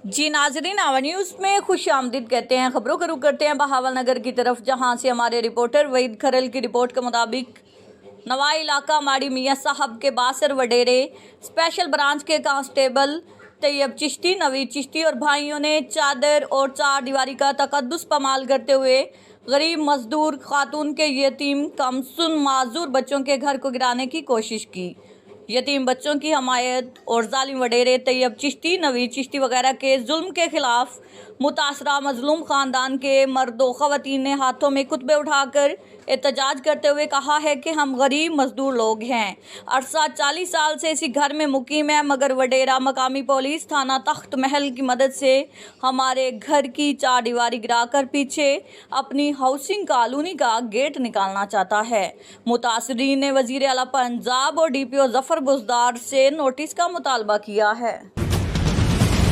जी नाजरीन, आवा न्यूज़ में खुश आमदीद कहते हैं। खबरों का रुख करते हैं बहावल नगर की तरफ, जहां से हमारे रिपोर्टर वहीद खरल की रिपोर्ट के मुताबिक नवाई इलाका माड़ी मियाँ साहब के बासर वडेरे स्पेशल ब्रांच के कांस्टेबल तैयब चिश्ती, नवीद चिश्ती और भाइयों ने चादर और चार दीवारी का तकद्दुस पमाल करते हुए गरीब मजदूर खातून के यतीम कमसुन माजूर बच्चों के घर को गिराने की कोशिश की। यतीम बच्चों की हमायत और जालिम वडेरे तैयब चिश्ती, नवीद चिश्ती वगैरह के जुल्म के खिलाफ मुतासरा मजलूम ख़ानदान के मर्दों ख़वातीन ने हाथों में कुतबे उठाकर एहतजाज करते हुए कहा है कि हम गरीब मजदूर लोग हैं, अरसा 40 साल से इसी घर में मुकीम है, मगर वडेरा मकामी पुलिस थाना तख्त महल की मदद से हमारे घर की चार दीवारी गिराकर पीछे अपनी हाउसिंग कॉलोनी का गेट निकालना चाहता है। मुतासरीन ने वज़ीर आला पंजाब और DPO ज़फ़र बुज़दार से नोटिस का मुतालबा किया है।